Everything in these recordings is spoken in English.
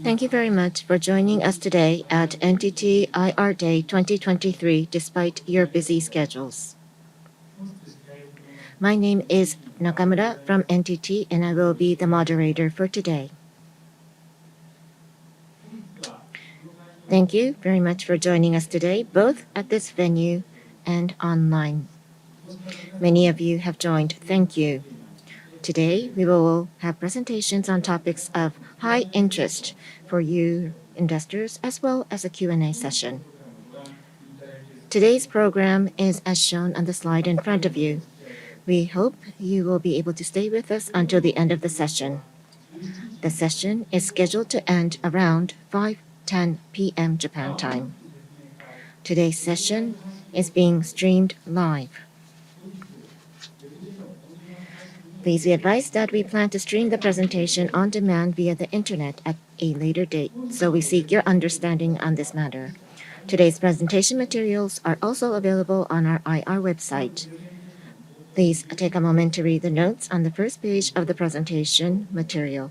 Thank you very much for joining us today at NTT IR Day 2023 despite your busy schedules. My name is Nakamura from NTT and I will be the moderator for today. Thank you very much for joining us today, both at this venue and online. Many of you have joined. Thank you. Today, we will have presentations on topics of high interest for you investors as well as a Q&A session. Today's program is as shown on the slide in front of you. We hope you will be able to stay with us until the end of the session. The session is scheduled to end around 5:10 p.m. Japan time. Today's session is being streamed live. Please be advised that we plan to stream the presentation on demand via the internet at a later date, so we seek your understanding on this matter. Today's presentation materials are also available on our IR website. Please take a moment to read the notes on the first page of the presentation material.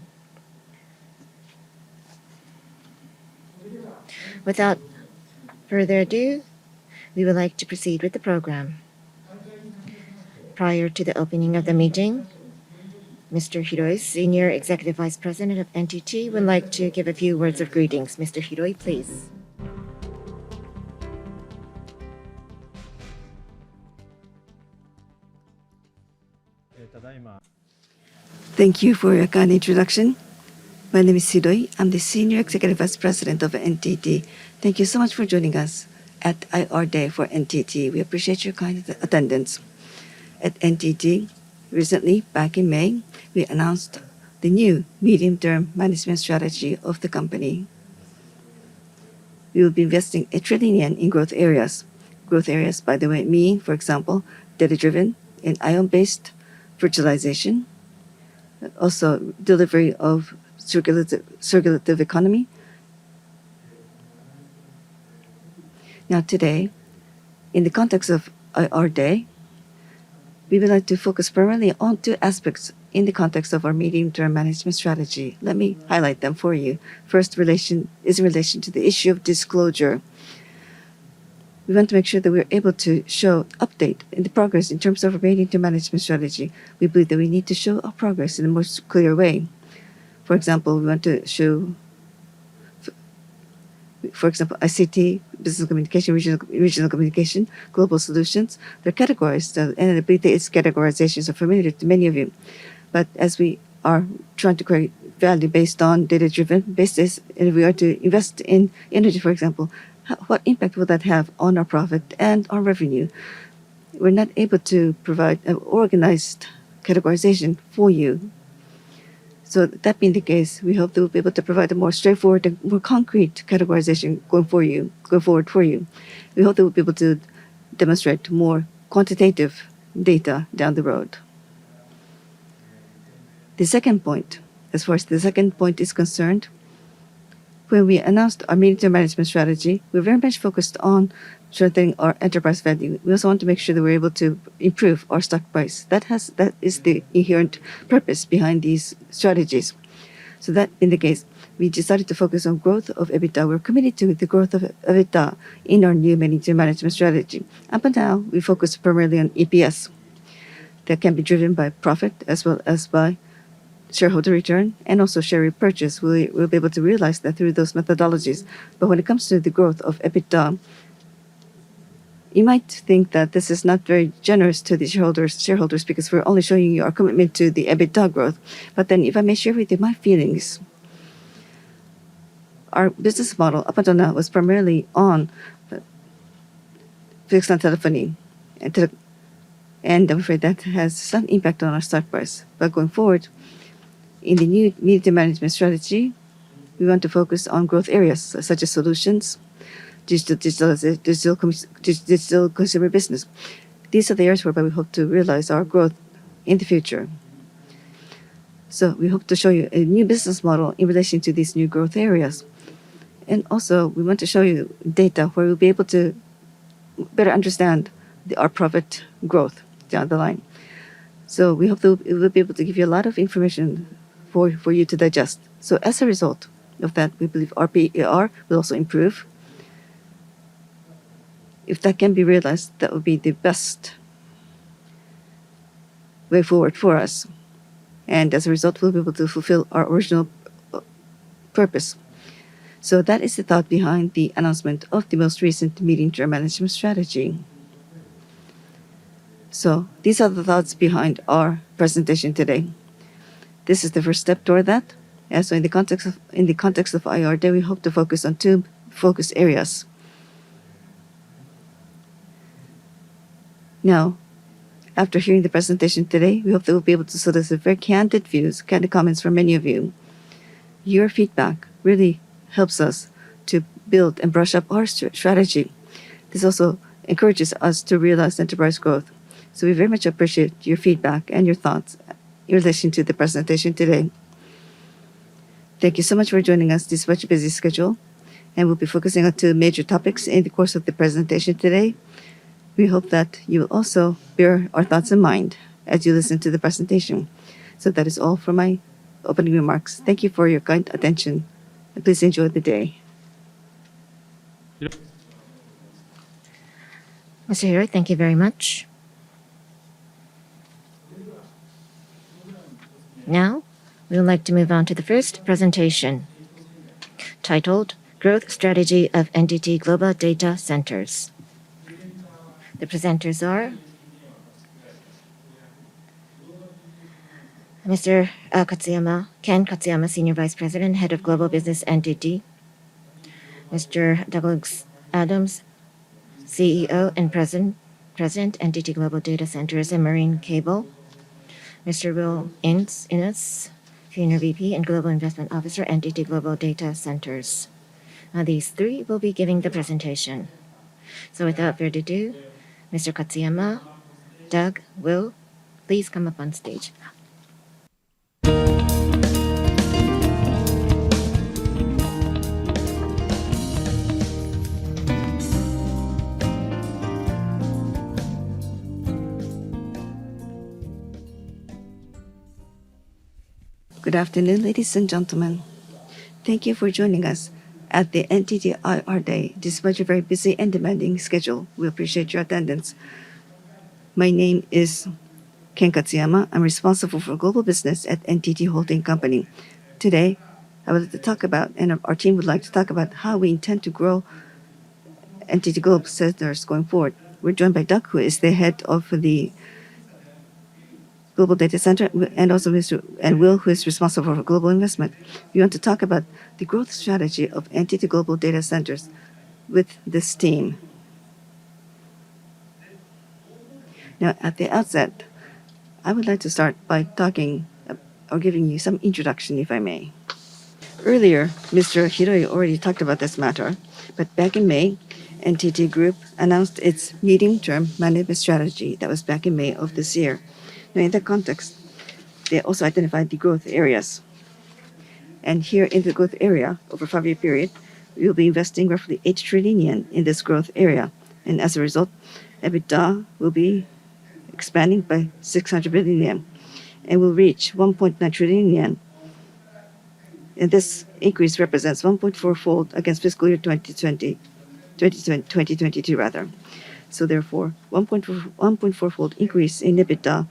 Without further ado, we would like to proceed with the program. Prior to the opening of the meeting, Mr. Hiroi, Senior Executive Vice President of NTT, would like to give a few words of greetings. Mr. Hiroi, please. Thank you for your kind introduction. My name is Hiroi. I'm the Senior Executive Vice President of NTT. Thank you so much for joining us at IR Day for NTT. We appreciate your kind attendance. At NTT, recently, back in May, we announced the new medium-term management strategy of the company. We will be investing 1 trillion yen in growth areas. Growth areas, by the way, mean, for example, data-driven and ion-based virtualization, also delivery of circulative economy. Now today, in the context of IR Day, we would like to focus primarily on two aspects in the context of our medium-term management strategy. Let me highlight them for you. First is in relation to the issue of disclosure. We want to make sure that we're able to show update in the progress in terms of our medium-term management strategy. We believe that we need to show our progress in a more clear way. For example, we want to show, for example, ICT, business communication, regional communication, global solutions. They're categorized, and I believe that its categorizations are familiar to many of you. But as we are trying to create value based on data-driven basis, and if we are to invest in energy, for example, what impact will that have on our profit and our revenue? We're not able to provide an organized categorization for you. So that being the case, we hope that we'll be able to provide a more straightforward and more concrete categorization going forward for you. We hope that we'll be able to demonstrate more quantitative data down the road. The second point, as far as the second point is concerned, when we announced our medium-term management strategy, we're very much focused on strengthening our enterprise value. We also want to make sure that we're able to improve our stock price. That is the inherent purpose behind these strategies. So that being the case, we decided to focus on growth of EBITDA. We're committed to the growth of EBITDA in our new medium-term management strategy. Up until now, we focus primarily on EPS that can be driven by profit as well as by shareholder return and also share repurchase. We'll be able to realize that through those methodologies. But when it comes to the growth of EBITDA, you might think that this is not very generous to the shareholders because we're only showing you our commitment to the EBITDA growth. But then if I may share with you my feelings, our business model up until now was primarily on fixed line telephony, and I'm afraid that has some impact on our stock price. But going forward, in the new medium-term management strategy, we want to focus on growth areas such as solutions, digital consumer business. These are the areas whereby we hope to realize our growth in the future. So we hope to show you a new business model in relation to these new growth areas. And also, we want to show you data where we'll be able to better understand our profit growth down the line. So we hope that we'll be able to give you a lot of information for you to digest. So as a result, of that, we believe RPAR will also improve. If that can be realized, that would be the best way forward for us. And as a result, we'll be able to fulfill our original purpose. So that is the thought behind the announcement of the most recent medium-term management strategy. So these are the thoughts behind our presentation today. This is the first step toward that. And so in the context of IR Day, we hope to focus on two focus areas. Now, after hearing the presentation today, we hope that we'll be able to solicit very candid views, candid comments from many of you. Your feedback really helps us to build and brush up our strategy. This also encourages us to realize enterprise growth. So we very much appreciate your feedback and your thoughts in relation to the presentation today. Thank you so much for joining us despite your busy schedule. And we'll be focusing on two major topics in the course of the presentation today. We hope that you will also bear our thoughts in mind as you listen to the presentation. So that is all for my opening remarks. Thank you for your kind attention. And please enjoy the day. Mr. Hiro, thank you very much. Now, we would like to move on to the first presentation, titled Growth Strategy of NTT Global Data Centers. The presenters are Mr. Ken Katsuyama, Senior Vice President, Head of Global Business NTT, Mr. Douglas Adams, CEO and President, NTT Global Data Centers and Marine Cable, Mr. Will Innes, Senior VP and Global Investment Officer, NTT Global Data Centers. These three will be giving the presentation. So without further ado, Mr. Katsuyama, Doug, Will, please come up on stage. Good afternoon, ladies and gentlemen. Thank you for joining us at the NTT IR Day. Despite your very busy and demanding schedule, we appreciate your attendance. My name is Ken Katsuyama. I'm responsible for global business at NTT Holding Company. Today, I would like to talk about, and our team would like to talk about, how we intend to grow NTT Global Centers going forward. We're joined by Doug, who is the head of the Global Data Center, and also and Will, who is responsible for global investment. We want to talk about the growth strategy of NTT Global Data Centers with this team. Now, at the outset, I would like to start by talking or giving you some introduction, if I may. Earlier, Mr. Hiroi already talked about this matter, but back in May, NTT Group announced its medium-term management strategy. That was back in May of this year. Now, in that context, they also identified the growth areas. And here in the growth area, over a 5-year period, we will be investing roughly 8 trillion yen in this growth area. And as a result, EBITDA will be expanding by 600 billion yen and will reach 1.9 trillion yen. And this increase represents 1.4-fold against fiscal year 2022 rather. So therefore, 1.4-fold increase in EBITDA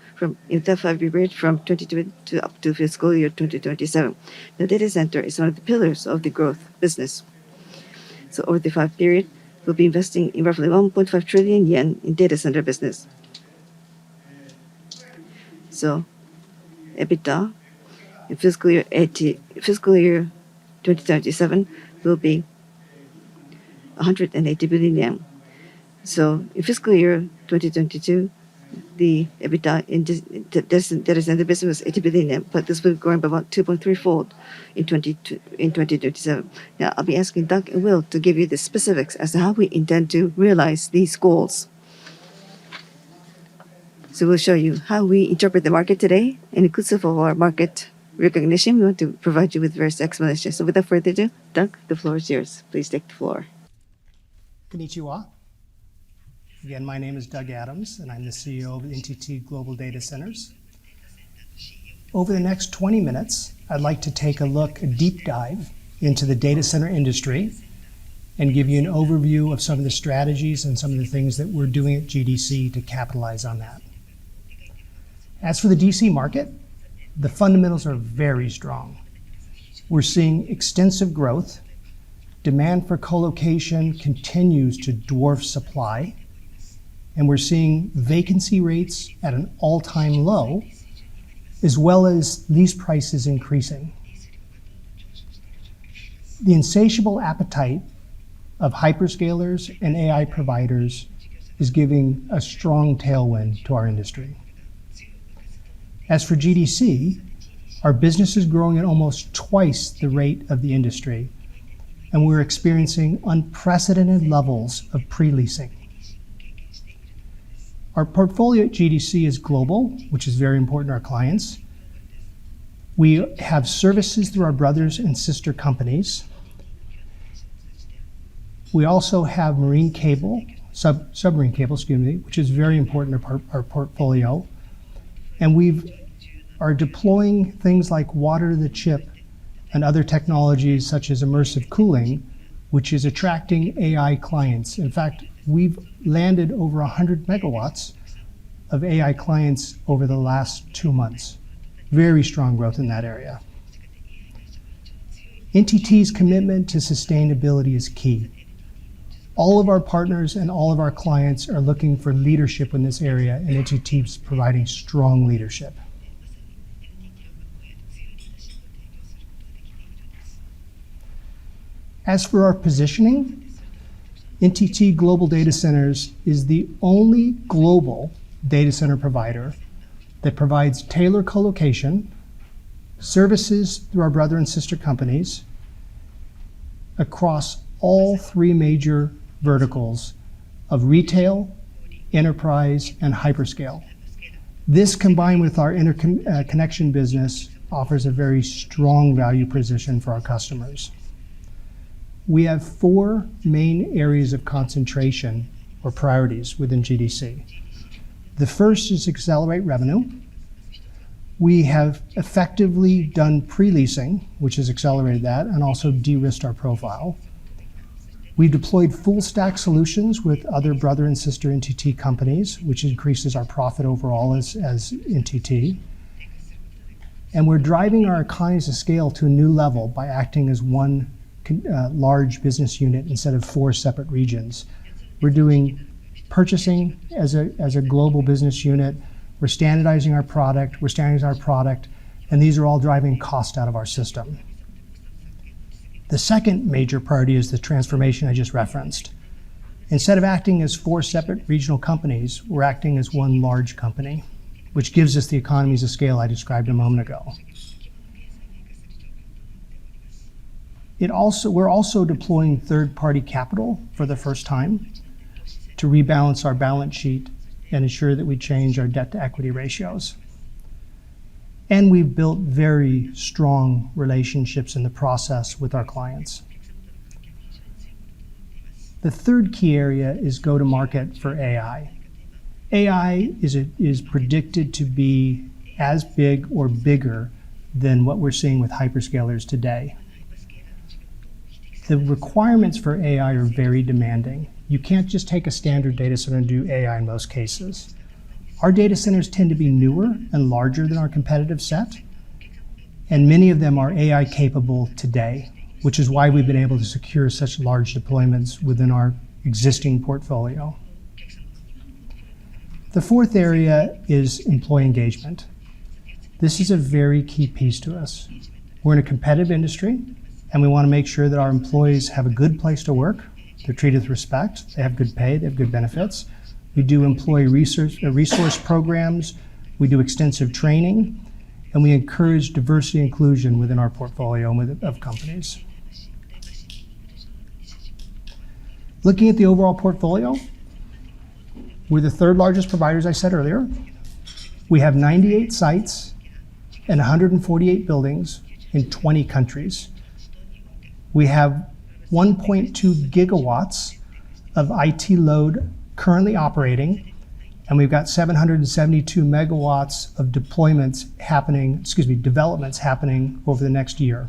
in that 5-year period from 2020 to up to fiscal year 2027. The data center is one of the pillars of the growth business. So over the 5 period, we'll be investing in roughly 1.5 trillion yen in data center business. So EBITDA in fiscal year 2027 will be 180 billion yen. So in fiscal year 2022, the EBITDA in data center business was 80 billion yen, but this will be growing by about 2.3-fold in 2027. Now, I'll be asking Doug and Will to give you the specifics as to how we intend to realize these goals. So we'll show you how we interpret the market today, and inclusive of our market recognition, we want to provide you with various explanations. So without further ado, Doug, the floor is yours. Please take the floor. Konnichiwa. Again, my name is Doug Adams, and I'm the CEO of NTT Global Data Centers. Over the next 20 minutes, I'd like to take a deep dive into the data center industry and give you an overview of some of the strategies and some of the things that we're doing at GDC to capitalize on that. As for the DC market, the fundamentals are very strong. We're seeing extensive growth. Demand for colocation continues to dwarf supply, and we're seeing vacancy rates at an all-time low, as well as lease prices increasing. The insatiable appetite of hyperscalers and AI providers is giving a strong tailwind to our industry. As for GDC, our business is growing at almost twice the rate of the industry, and we're experiencing unprecedented levels of pre-leasing. Our portfolio at GDC is global, which is very important to our clients. We have services through our brothers and sister companies. We also have marine cable, submarine cable, which is very important to our portfolio. And we are deploying things like water to the chip and other technologies such as immersive cooling, which is attracting AI clients. In fact, we've landed over 100 megawatts of AI clients over the last 2 months. Very strong growth in that area. NTT's commitment to sustainability is key. All of our partners and all of our clients are looking for leadership in this area, and NTT is providing strong leadership. As for our positioning, NTT Global Data Centers is the only global data center provider that provides tailored colocation, services through our brother and sister companies across all 3 major verticals of retail, enterprise, and hyperscale. This, combined with our interconnection business, offers a very strong value position for our customers. We have 4 main areas of concentration or priorities within GDC. The first is accelerate revenue. We have effectively done pre-leasing, which has accelerated that, and also de-risked our profile. We deployed full stack solutions with other brother and sister NTT companies, which increases our profit overall as NTT. And we're driving our economies of scale to a new level by acting as one large business unit instead of 4 separate regions. We're doing purchasing as a global business unit. We're standardizing our product, and these are all driving cost out of our system. The second major priority is the transformation I just referenced. Instead of acting as 4 separate regional companies, we're acting as one large company, which gives us the economies of scale I described a moment ago. We're also deploying third-party capital for the first time to rebalance our balance sheet and ensure that we change our debt-to-equity ratios. And we've built very strong relationships in the process with our clients. The third key area is go-to-market for AI. AI is predicted to be as big or bigger than what we're seeing with hyperscalers today. The requirements for AI are very demanding. You can't just take a standard data center and do AI in most cases. Our data centers tend to be newer and larger than our competitive set, and many of them are AI capable today, which is why we've been able to secure such large deployments within our existing portfolio. The fourth area is employee engagement. This is a very key piece to us. We're in a competitive industry, and we want to make sure that our employees have a good place to work. They're treated with respect, they have good pay, they have good benefits. We do employee resource programs, we do extensive training, and we encourage diversity and inclusion within our portfolio of companies. Looking at the overall portfolio, we're the 3rd largest provider, as I said earlier. We have 98 sites and 148 buildings in 20 countries. We have 1.2 gigawatts of IT load currently operating, and we've got 772 megawatts of developments happening over the next year.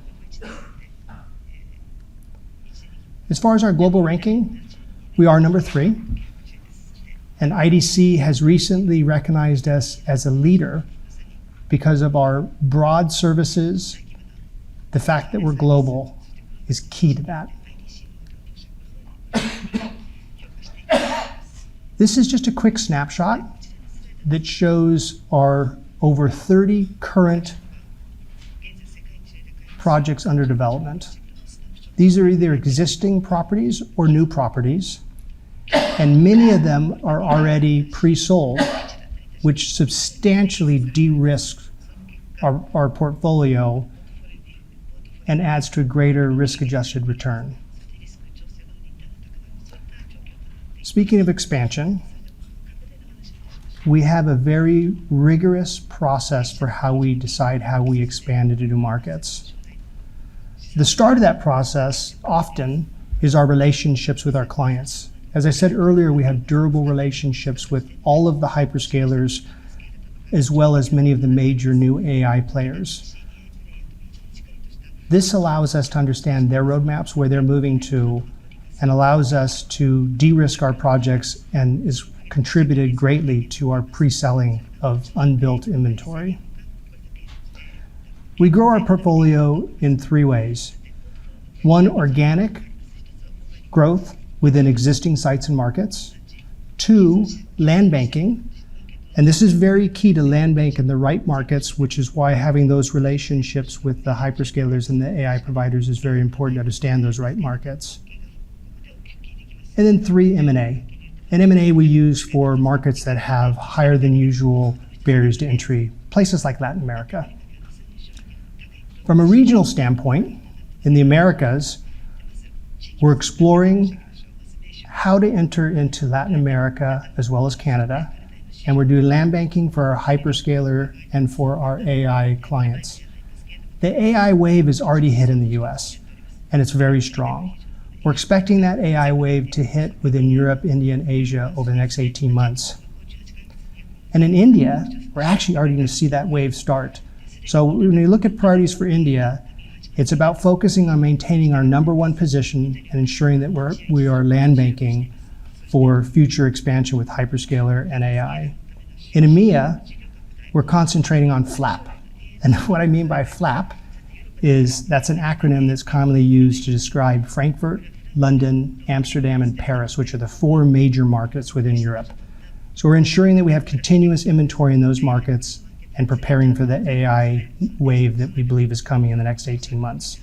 As far as our global ranking, we are number 3. And IDC has recently recognized us as a leader because of our broad services. The fact that we're global is key to that. This is just a quick snapshot that shows our over 30 current projects under development. These are either existing properties or new properties, and many of them are already pre-sold, which substantially de-risks our portfolio and adds to a greater risk-adjusted return. Speaking of expansion, we have a very rigorous process for how we decide how we expand into new markets. The start of that process often is our relationships with our clients. As I said earlier, we have durable relationships with all of the hyperscalers, as well as many of the major new AI players. This allows us to understand their roadmaps, where they're moving to, and allows us to de-risk our projects and is contributed greatly to our pre-selling of unbuilt inventory. We grow our portfolio in 3 ways. 1, organic growth within existing sites and markets. 2, land banking. And this is very key to land bank in the right markets, which is why having those relationships with the hyperscalers and the AI providers is very important to understand those right markets. And then 3, M&A. And M&A we use for markets that have higher than usual barriers to entry, places like Latin America. From a regional standpoint, in the Americas, we're exploring how to enter into Latin America as well as Canada, and we're doing land banking for our hyperscaler and for our AI clients. The AI wave is already hit in the US, and it's very strong. We're expecting that AI wave to hit within Europe, India, and Asia over the next 18 months. And in India, we're actually already going to see that wave start. So when you look at priorities for India, it's about focusing on maintaining our #1 position and ensuring that we are land banking for future expansion with hyperscaler and AI. In EMEA, we're concentrating on FLAP. And what I mean by FLAP is that's an acronym that's commonly used to describe Frankfurt, London, Amsterdam, and Paris, which are the 4 major markets within Europe. So we're ensuring that we have continuous inventory in those markets and preparing for the AI wave that we believe is coming in the next 18 months.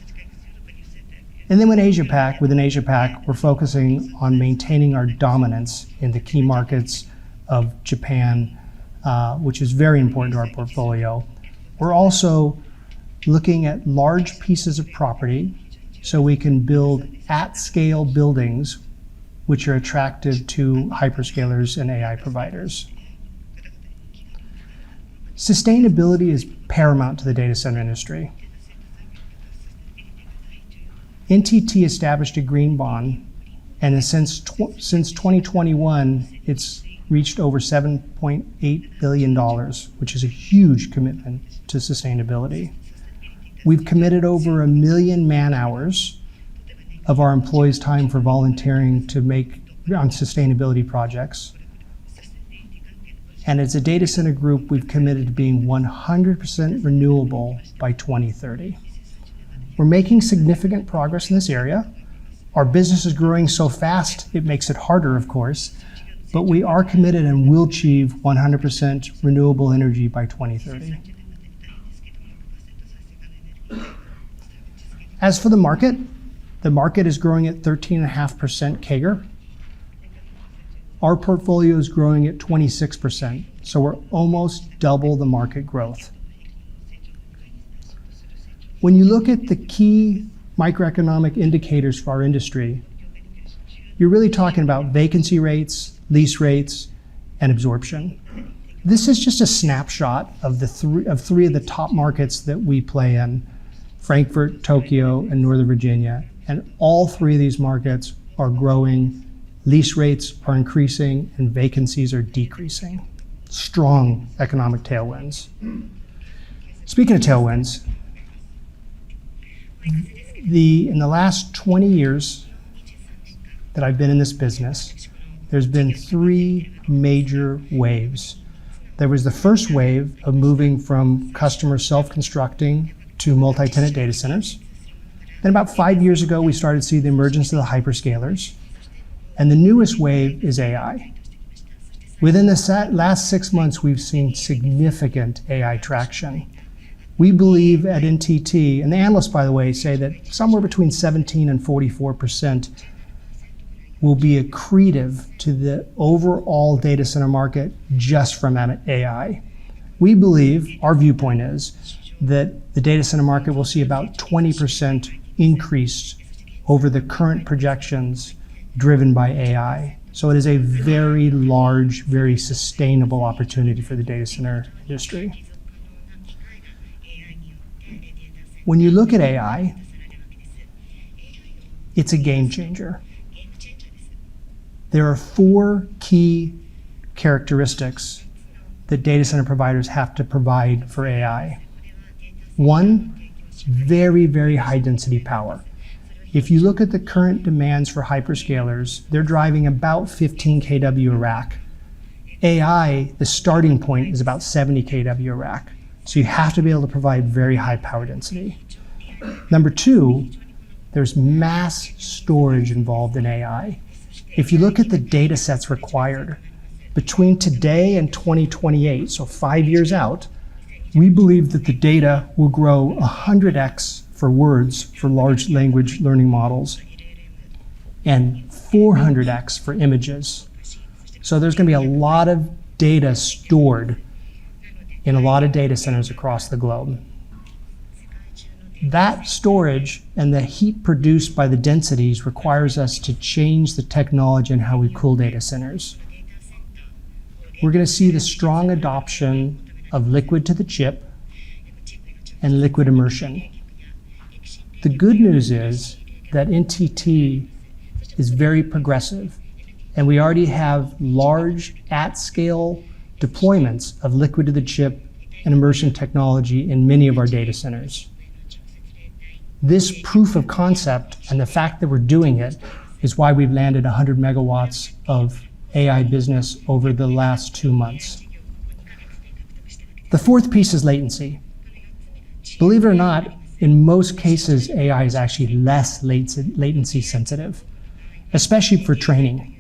And then within Asia Pac, we're focusing on maintaining our dominance in the key markets of Japan, which is very important to our portfolio. We're also looking at large pieces of property so we can build at-scale buildings which are attractive to hyperscalers and AI providers. Sustainability is paramount to the data center industry. NTT established a green bond, and since 2021, it's reached over $7.8 billion, which is a huge commitment to sustainability. We've committed over 1 million man-hours of our employees' time for volunteering to make on sustainability projects. And as a data center group, we've committed to being 100% renewable by 2030. We're making significant progress in this area. Our business is growing so fast, it makes it harder, of course, but we are committed and will achieve 100% renewable energy by 2030. As for the market is growing at 13.5% CAGR. Our portfolio is growing at 26%, so we're almost double the market growth. When you look at the key microeconomic indicators for our industry, you're really talking about vacancy rates, lease rates, and absorption. This is just a snapshot of three of the top markets that we play in: Frankfurt, Tokyo, and Northern Virginia. And all 3 of these markets are growing, lease rates are increasing, and vacancies are decreasing. Strong economic tailwinds. Speaking of tailwinds, in the last 20 years, that I've been in this business, there's been three major waves. There was the first wave of moving from customers self-constructing to multi-tenant data centers. Then about 5 years ago, we started to see the emergence of the hyperscalers. And the newest wave is AI. Within the last 6 months, we've seen significant AI traction. We believe at NTT, and the analysts, by the way, say that somewhere between 17 and 44% will be accretive to the overall data center market just from AI. We believe, our viewpoint is, that the data center market will see about 20% increase over the current projections driven by AI. So it is a very large, very sustainable opportunity for the data center industry. When you look at AI, it's a game changer. There are four key characteristics that data center providers have to provide for AI. One, very, very high density power. If you look at the current demands for hyperscalers, they're driving about 15 kW a rack. AI, the starting point is about 70 kW a rack. So you have to be able to provide very high power density. Number two, there's mass storage involved in AI. If you look at the data sets required, between today and 2028, so 5 years out, we believe that the data will grow 100x for words for large language learning models and 400x for images. So there's going to be a lot of data stored in a lot of data centers across the globe. That storage and the heat produced by the densities requires us to change the technology and how we cool data centers. We're going to see the strong adoption of liquid to the chip and liquid immersion. The good news is that NTT is very progressive, and we already have large at-scale deployments of liquid to the chip and immersion technology in many of our data centers. This proof of concept and the fact that we're doing it is why we've landed 100 megawatts of AI business over the last 2 months. The fourth piece is latency. Believe it or not, in most cases, AI is actually less latency sensitive, especially for training.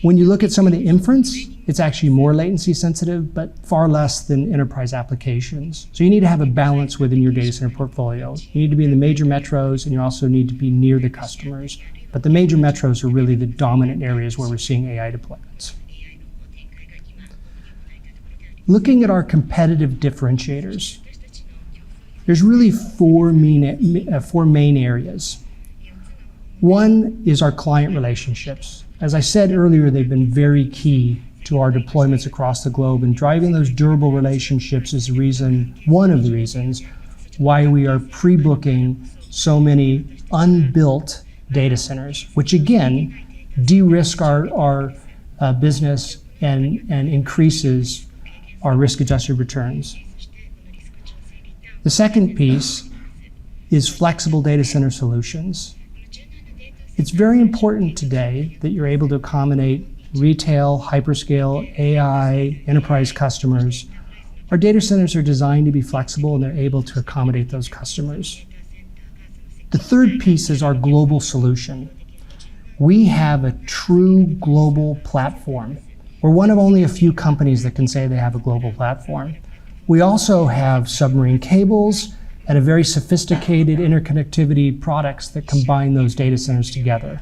When you look at some of the inference, it's actually more latency sensitive, but far less than enterprise applications. So you need to have a balance within your data center portfolio. You need to be in the major metros, and you also need to be near the customers. But the major metros are really the dominant areas where we're seeing AI deployments. Looking at our competitive differentiators, there's really four main areas. One is our client relationships. As I said earlier, they've been very key to our deployments across the globe, and driving those durable relationships is one of the reasons why we are pre-booking so many unbuilt data centers, which again de-risk our business and increases our risk-adjusted returns. The second piece is flexible data center solutions. It's very important today that you're able to accommodate retail, hyperscale, AI, enterprise customers. Our data centers are designed to be flexible, and they're able to accommodate those customers. The third piece is our global solution. We have a true global platform. We're one of only a few companies that can say they have a global platform. We also have submarine cables and a very sophisticated interconnectivity products that combine those data centers together.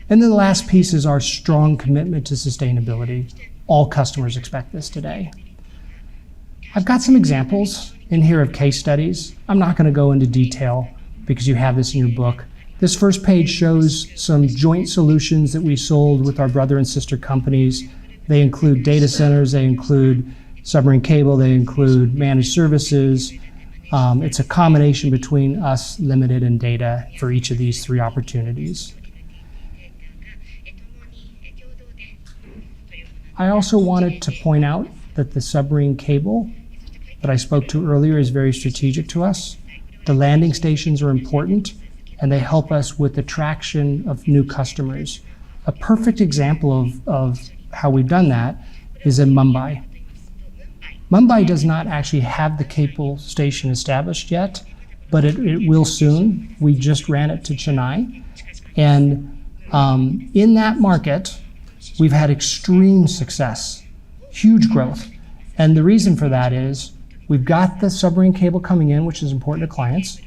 And then the last piece is our strong commitment to sustainability. All customers expect this today. I've got some examples in here of case studies. I'm not going to go into detail because you have this in your book. This first page shows some joint solutions that we sold with our brother and sister companies. They include data centers, they include submarine cable, they include managed services. It's a combination between us, Limited, and Data for each of these three opportunities. I also wanted to point out that the submarine cable that I spoke to earlier is very strategic to us. The landing stations are important, and they help us with the traction of new customers. A perfect example of how we've done that is in Mumbai. Mumbai does not actually have the cable station established yet, but it will soon. We just ran it to Chennai. And in that market, we've had extreme success, huge growth. And the reason for that is we've got the submarine cable coming in, which is important to clients.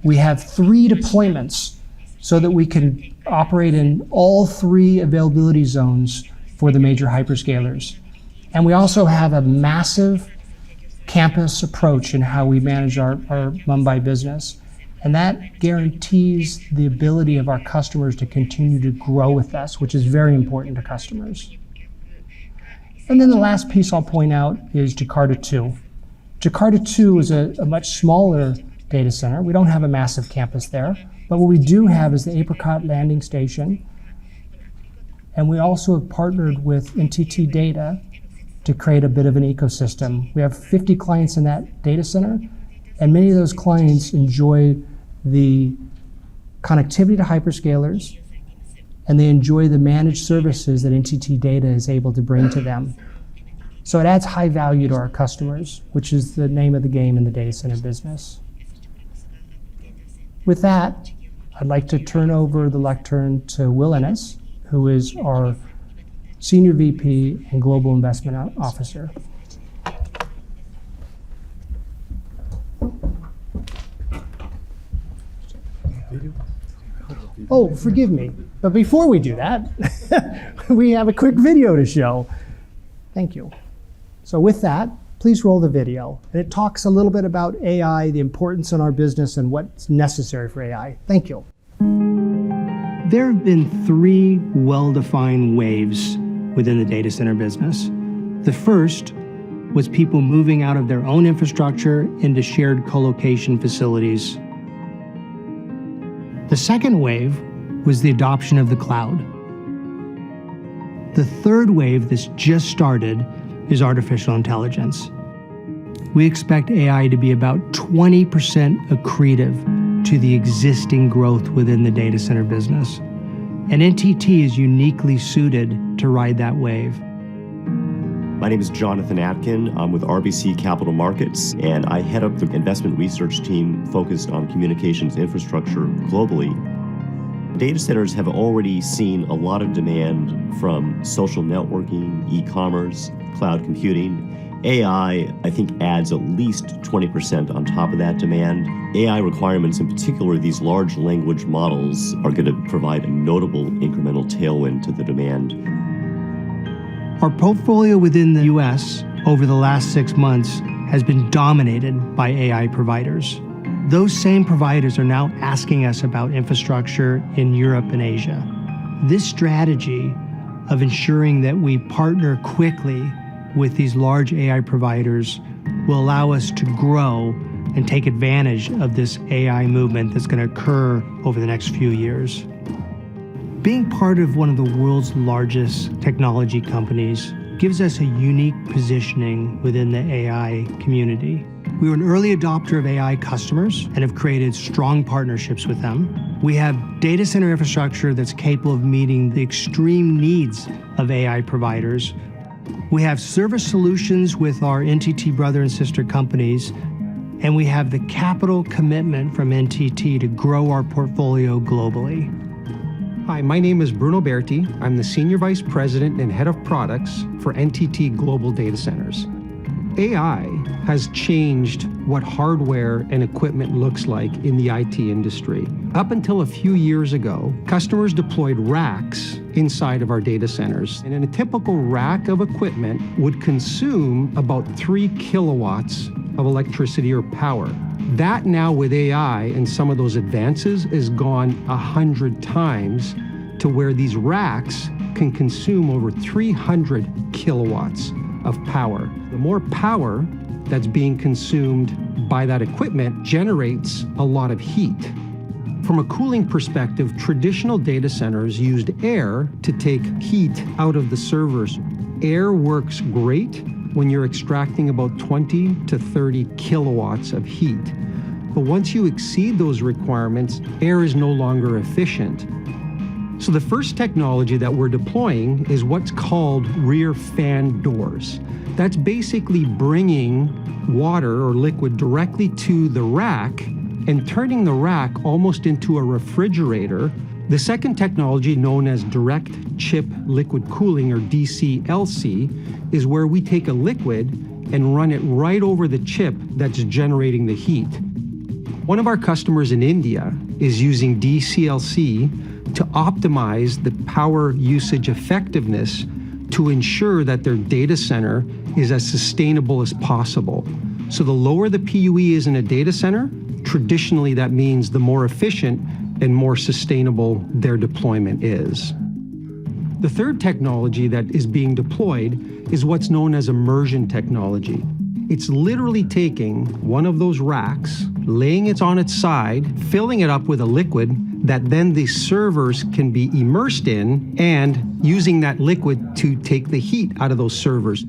We have 3 deployments so that we can operate in all 3 availability zones for the major hyperscalers. And we also have a massive campus approach in how we manage our Mumbai business. And that guarantees the ability of our customers to continue to grow with us, which is very important to customers. And then the last piece I'll point out is Jakarta 2. Jakarta 2 is a much smaller data center. We don't have a massive campus there, but what we do have is the Apricot landing station. And we also have partnered with NTT Data to create a bit of an ecosystem. We have 50 clients in that data center, and many of those clients enjoy the connectivity to hyperscalers, and they enjoy the managed services that NTT Data is able to bring to them. So it adds high value to our customers, which is the name of the game in the data center business. With that, I'd like to turn over the lectern to Will Ennis, who is our Senior VP and Global Investment Officer. Oh, forgive me, but before we do that, we have a quick video to show. Thank you. So with that, please roll the video. And it talks a little bit about AI, the importance in our business, and what's necessary for AI. Thank you. There have been 3 well-defined waves within the data center business. The first was people moving out of their own infrastructure into shared co-location facilities. The second wave was the adoption of the cloud. The third wave that's just started is artificial intelligence. We expect AI to be about 20% accretive to the existing growth within the data center business. And NTT is uniquely suited to ride that wave. My name is Jonathan Atkin. I'm with RBC Capital Markets, and I head up the investment research team focused on communications infrastructure globally. Data centers have already seen a lot of demand from social networking, e-commerce, cloud computing. AI, I think, adds at least 20% on top of that demand. AI requirements, in particular these large language models, are going to provide a notable incremental tailwind to the demand. Our portfolio within the US over the last 6 months has been dominated by AI providers. Those same providers are now asking us about infrastructure in Europe and Asia. This strategy of ensuring that we partner quickly with these large AI providers will allow us to grow and take advantage of this AI movement that's going to occur over the next few years. Being part of one of the world's largest technology companies gives us a unique positioning within the AI community. We were an early adopter of AI customers and have created strong partnerships with them. We have data center infrastructure that's capable of meeting the extreme needs of AI providers. We have service solutions with our NTT brother and sister companies, and we have the capital commitment from NTT to grow our portfolio globally. Hi, my name is Bruno Berti. I'm the Senior Vice President and Head of Products for NTT Global Data Centers. AI has changed what hardware and equipment looks like in the IT industry. Up until a few years ago, customers deployed racks inside of our data centers. And in a typical rack of equipment would consume about 3 kilowatts of electricity or power. That now with AI and some of those advances is gone 100 times to where these racks can consume over 300 kilowatts of power. The more power that's being consumed by that equipment generates a lot of heat. From a cooling perspective, traditional data centers used air to take heat out of the servers. Air works great when you're extracting about 20 to 30 kilowatts of heat. But once you exceed those requirements, air is no longer efficient. So the first technology that we're deploying is what's called rear fan doors. That's basically bringing water or liquid directly to the rack and turning the rack almost into a refrigerator. The second technology, known as direct chip liquid cooling, or DCLC, is where we take a liquid and run it right over the chip that's generating the heat. One of our customers in India is using DCLC to optimize the power usage effectiveness to ensure that their data center is as sustainable as possible. So the lower the PUE is in a data center, traditionally that means the more efficient and more sustainable their deployment is. The third technology that is being deployed is what's known as immersion technology. It's literally taking one of those racks, laying it on its side, filling it up with a liquid that then the servers can be immersed in, and using that liquid to take the heat out of those servers.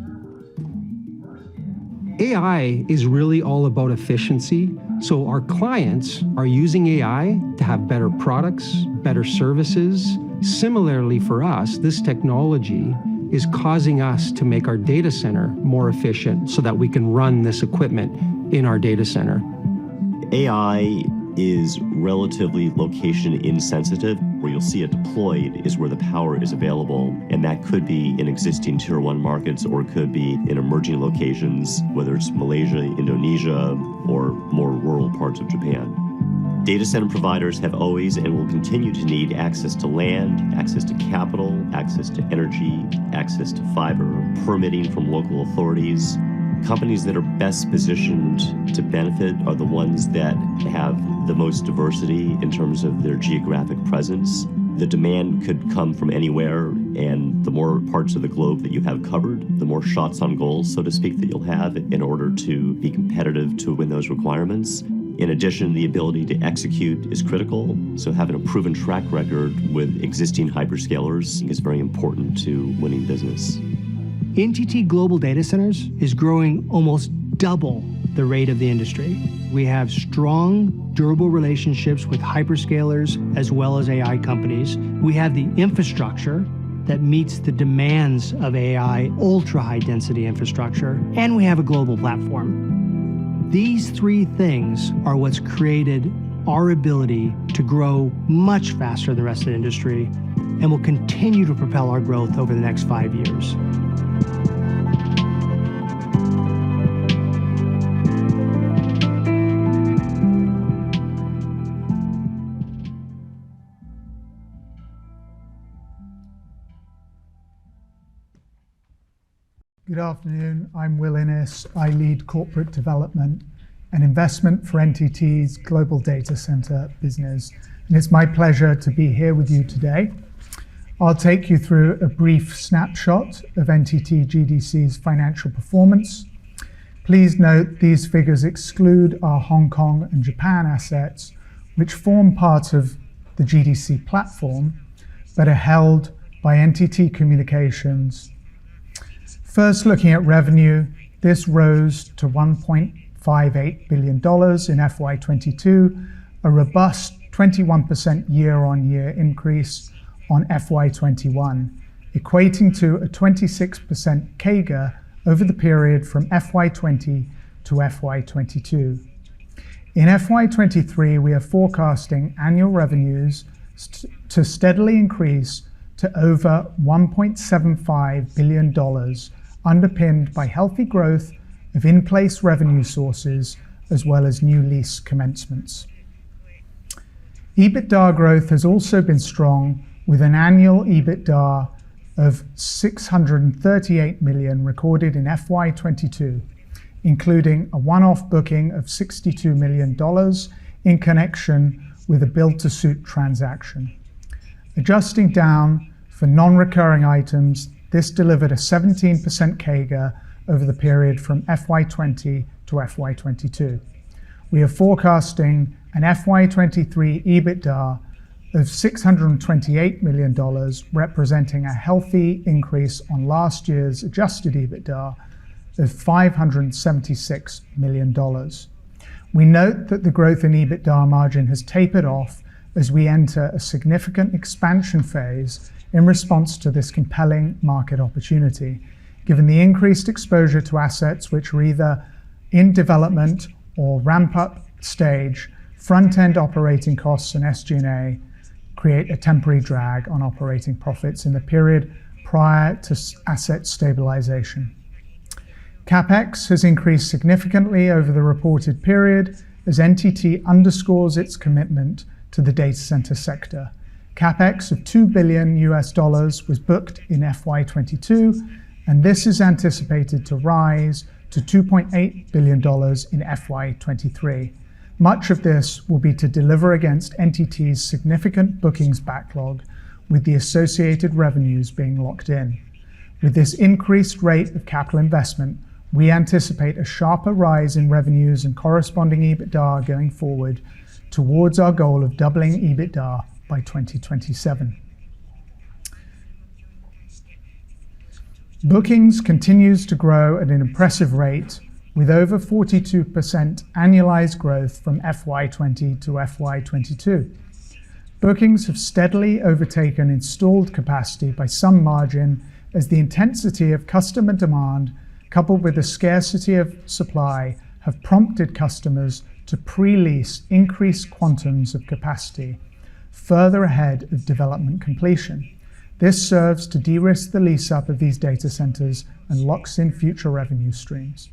AI is really all about efficiency. So our clients are using AI to have better products, better services. Similarly for us, this technology is causing us to make our data center more efficient so that we can run this equipment in our data center. AI is relatively location insensitive. Where you'll see it deployed is where the power is available, and that could be in existing tier 1 markets or it could be in emerging locations, whether it's Malaysia, Indonesia, or more rural parts of Japan. Data center providers have always and will continue to need access to land, access to capital, access to energy, access to fiber, permitting from local authorities. Companies that are best positioned to benefit are the ones that have the most diversity in terms of their geographic presence. The demand could come from anywhere, and the more parts of the globe that you have covered, the more shots on goal, so to speak, that you'll have in order to be competitive to win those requirements. In addition, the ability to execute is critical, so having a proven track record with existing hyperscalers is very important to winning business. NTT Global Data Centers is growing almost double the rate of the industry. We have strong, durable relationships with hyperscalers as well as AI companies. We have the infrastructure that meets the demands of AI, ultra-high density infrastructure, and we have a global platform. These three things are what's created our ability to grow much faster than the rest of the industry and will continue to propel our growth over the next 5 years. Good afternoon, I'm Will Innes. I lead corporate development and investment for NTT's Global Data Center business, and it's my pleasure to be here with you today. I'll take you through a brief snapshot of NTT GDC's financial performance. Please note these figures exclude our Hong Kong and Japan assets, which form part of the GDC platform, but are held by NTT Communications. First, looking at revenue, this rose to $1.58 billion in FY22, a robust 21% year-on-year increase on FY21, equating to a 26% CAGR over the period from FY20 to FY22. In FY23, we are forecasting annual revenues to steadily increase to over $1.75 billion, underpinned by healthy growth of in-place revenue sources as well as new lease commencements. EBITDA growth has also been strong, with an annual EBITDA of $638 million recorded in FY22, including a one-off booking of $62 million in connection with a build-to-suit transaction. Adjusting down for non-recurring items, this delivered a 17% CAGR over the period from FY20 to FY22. We are forecasting an FY23 EBITDA of $628 million, representing a healthy increase on last year's adjusted EBITDA of $576 million. We note that the growth in EBITDA margin has tapered off as we enter a significant expansion phase in response to this compelling market opportunity, given the increased exposure to assets which are either in development or ramp-up stage. Front-end operating costs and SG&A create a temporary drag on operating profits in the period prior to asset stabilization. CapEx has increased significantly over the reported period as NTT underscores its commitment to the data center sector. CapEx of $2 billion was booked in FY22, and this is anticipated to rise to $2.8 billion in FY23. Much of this will be to deliver against NTT's significant bookings backlog, with the associated revenues being locked in. With this increased rate of capital investment, we anticipate a sharper rise in revenues and corresponding EBITDA going forward towards our goal of doubling EBITDA by 2027. Bookings continues to grow at an impressive rate, with over 42% annualized growth from FY20 to FY22. Bookings have steadily overtaken installed capacity by some margin as the intensity of customer demand, coupled with the scarcity of supply, have prompted customers to pre-lease increased quantums of capacity further ahead of development completion. This serves to de-risk the lease-up of these data centers and locks in future revenue streams.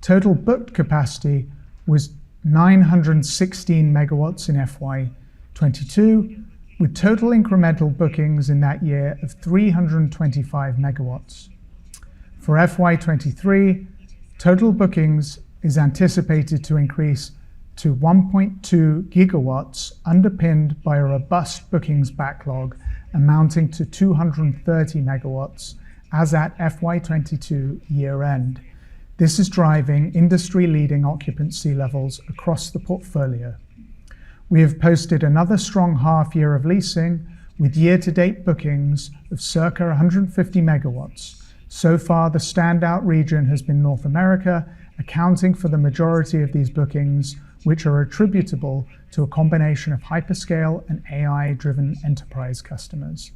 Total booked capacity was 916 megawatts in FY22, with total incremental bookings in that year of 325 megawatts. For FY23, total bookings is anticipated to increase to 1.2 gigawatts, underpinned by a robust bookings backlog amounting to 230 megawatts as at FY22 year-end. This is driving industry-leading occupancy levels across the portfolio. We have posted another strong half year of leasing, with year-to-date bookings of circa 150 megawatts. So far, the standout region has been North America, accounting for the majority of these bookings, which are attributable to a combination of hyperscale and AI-driven enterprise customers.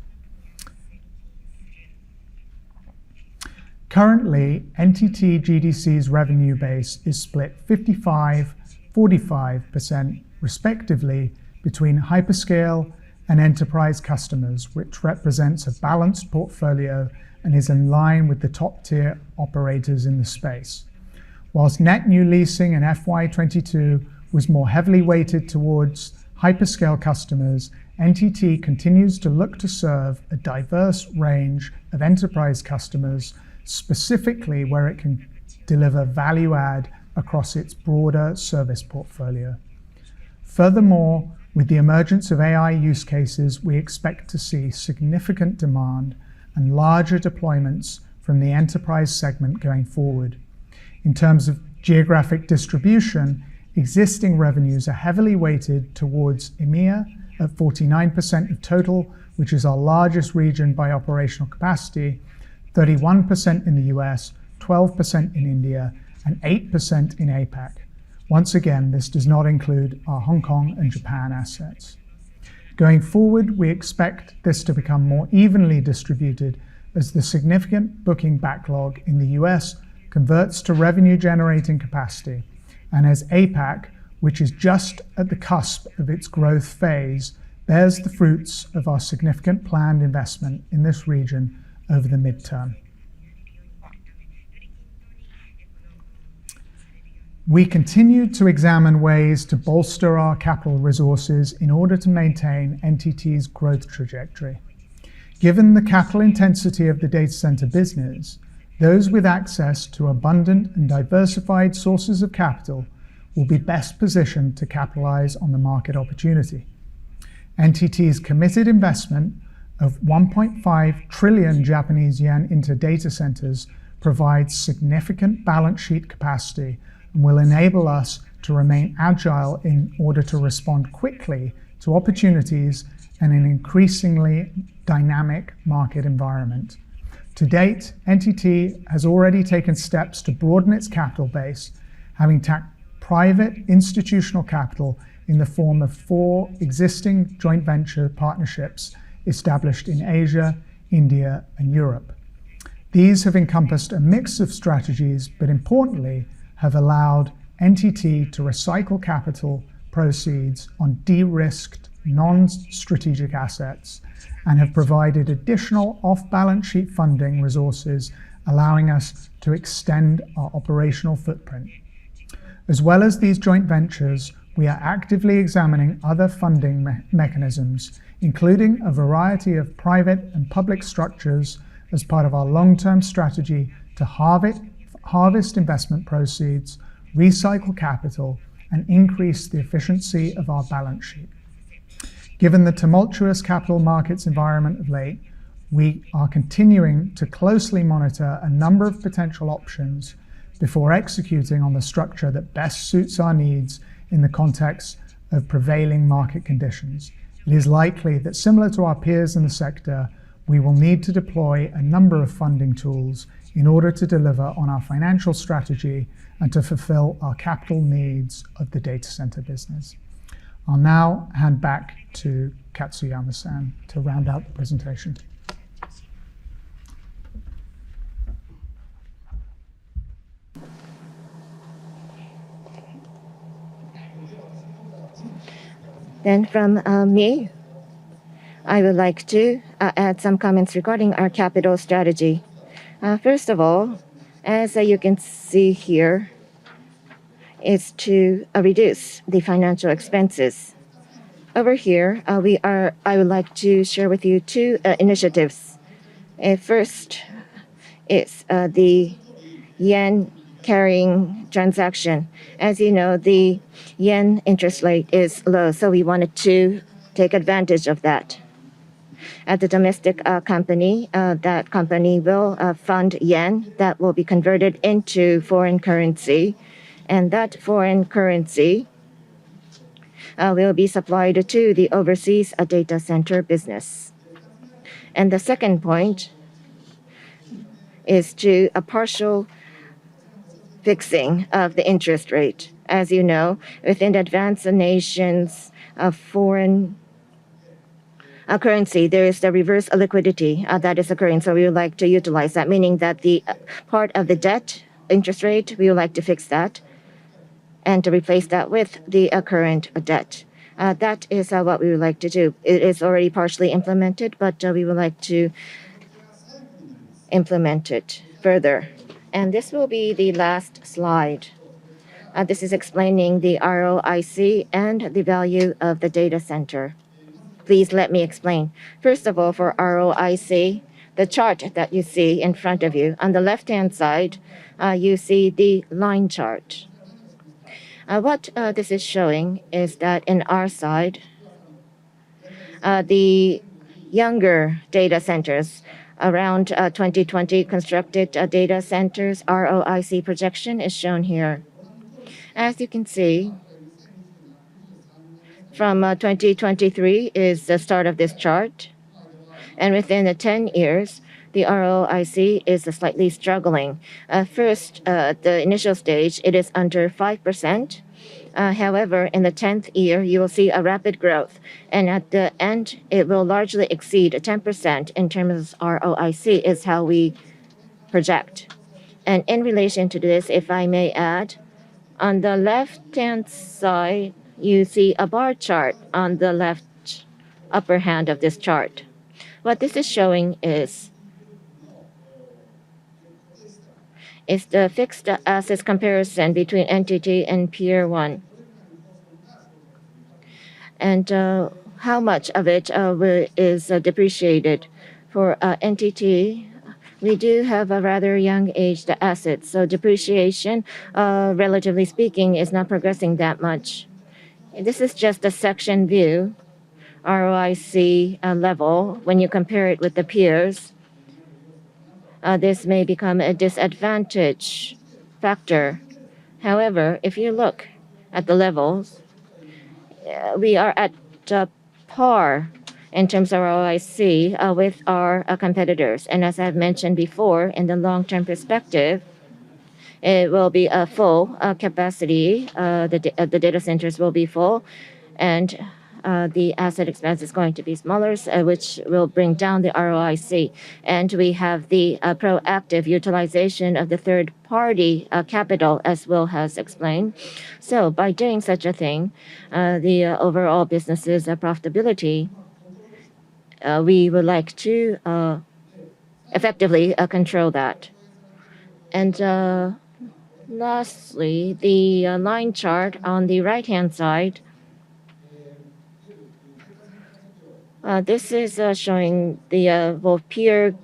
Currently, NTT GDC's revenue base is split 55-45% respectively between hyperscale and enterprise customers, which represents a balanced portfolio and is in line with the top-tier operators in the space. Whilst net new leasing in FY22 was more heavily weighted towards hyperscale customers, NTT continues to look to serve a diverse range of enterprise customers, specifically where it can deliver value add across its broader service portfolio. Furthermore, with the emergence of AI use cases, we expect to see significant demand and larger deployments from the enterprise segment going forward. In terms of geographic distribution, existing revenues are heavily weighted towards EMEA at 49% of total, which is our largest region by operational capacity, 31% in the US, 12% in India, and 8% in APAC. Once again, this does not include our Hong Kong and Japan assets. Going forward, we expect this to become more evenly distributed as the significant booking backlog in the US converts to revenue-generating capacity, and as APAC, which is just at the cusp of its growth phase, bears the fruits of our significant planned investment in this region over the midterm. We continue to examine ways to bolster our capital resources in order to maintain NTT's growth trajectory. Given the capital intensity of the data center business, those with access to abundant and diversified sources of capital will be best positioned to capitalize on the market opportunity. NTT's committed investment of 1.5 trillion Japanese yen into data centers provides significant balance sheet capacity and will enable us to remain agile in order to respond quickly to opportunities in an increasingly dynamic market environment. To date, NTT has already taken steps to broaden its capital base, having tapped private institutional capital in the form of 4 existing joint venture partnerships established in Asia, India, and Europe. These have encompassed a mix of strategies, but importantly, have allowed NTT to recycle capital proceeds on de-risked, non-strategic assets and have provided additional off-balance sheet funding resources, allowing us to extend our operational footprint. As well as these joint ventures, we are actively examining other funding mechanisms, including a variety of private and public structures as part of our long-term strategy to harvest investment proceeds, recycle capital, and increase the efficiency of our balance sheet. Given the tumultuous capital markets environment of late, we are continuing to closely monitor a number of potential options before executing on the structure that best suits our needs in the context of prevailing market conditions. It is likely that, similar to our peers in the sector, we will need to deploy a number of funding tools in order to deliver on our financial strategy and to fulfill our capital needs of the data center business. I'll now hand back to Katsuyama-san to round out the presentation. Then from me, I would like to add some comments regarding our capital strategy. First of all, as you can see here, is to reduce the financial expenses. Over here, I would like to share with you 2 initiatives. First is the yen carrying transaction. As you know, the yen interest rate is low, so we wanted to take advantage of that. At the domestic company, that company will fund yen that will be converted into foreign currency, and that foreign currency will be supplied to the overseas data center business. And the second point is to a partial fixing of the interest rate. As you know, within advanced nations of foreign currency, there is the reverse liquidity that is occurring. So we would like to utilize that, meaning that the part of the debt interest rate, we would like to fix that and to replace that with the current debt. That is what we would like to do. It is already partially implemented, but we would like to implement it further. And this will be the last slide. This is explaining the ROIC and the value of the data center. Please let me explain. First of all, for ROIC, the chart that you see in front of you, on the left-hand side, you see the line chart. What this is showing is that in our side, the younger data centers, around 2020 constructed data centers, ROIC projection is shown here. As you can see, from 2023 is the start of this chart, and within the 10 years, the ROIC is slightly struggling. First, the initial stage, it is under 5%. However, in the 10th year, you will see a rapid growth. And at the end, it will largely exceed 10% in terms of ROIC is how we project. And in relation to this, if I may add, on the left-hand side, you see a bar chart on the left upper hand of this chart. What this is showing is the fixed assets comparison between NTT and Peer 1. And how much of it is depreciated. For NTT, we do have a rather young aged assets, so depreciation, relatively speaking, is not progressing that much. This is just a section view, ROIC level. When you compare it with the peers, this may become a disadvantage factor. However, if you look at the levels, we are at par in terms of ROIC with our competitors. And as I've mentioned before, in the long-term perspective, it will be a full capacity. The data centers will be full, and the asset expense is going to be smaller, which will bring down the ROIC. And we have the proactive utilization of the third-party capital, as Will has explained. So by doing such a thing, the overall business's profitability, we would like to effectively control that. And lastly, the line chart on the right-hand side. This is showing the peer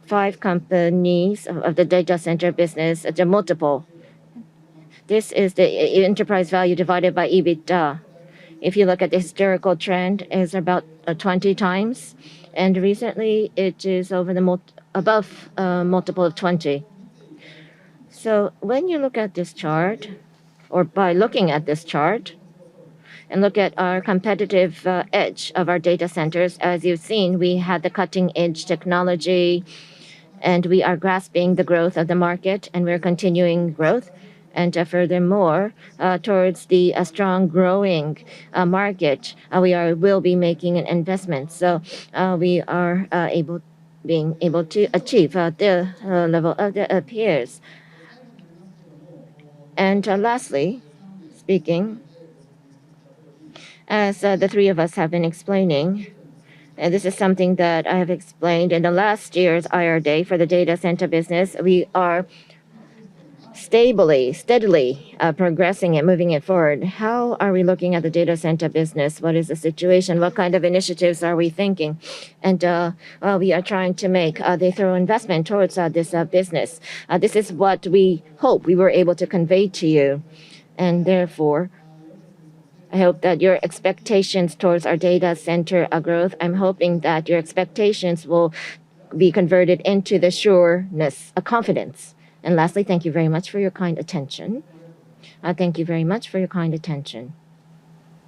5 companies of the data center business, the multiple. This is the enterprise value divided by EBITDA. If you look at the historical trend, it's about 20 times, and recently it is over the above multiple of 20. So when you look at this chart, or by looking at this chart, and look at our competitive edge of our data centers, as you've seen, we had the cutting edge technology, and we are grasping the growth of the market, and we're continuing growth. And furthermore, towards the strong growing market, will be making an investment. So we are being able to achieve the level of the peers. And lastly, speaking, as the three of us have been explaining, and this is something that I have explained in the last year's IR Day for the data center business. We are steadily progressing and moving it forward. How are we looking at the data center business? What is the situation? What kind of initiatives are we thinking? And we are trying to make the thorough investment towards this business. This is what we hope we were able to convey to you. And therefore, I hope that your expectations towards our data center growth, I'm hoping that your expectations will be converted into the sureness, a confidence. And lastly, thank you very much for your kind attention. Thank you very much for your kind attention.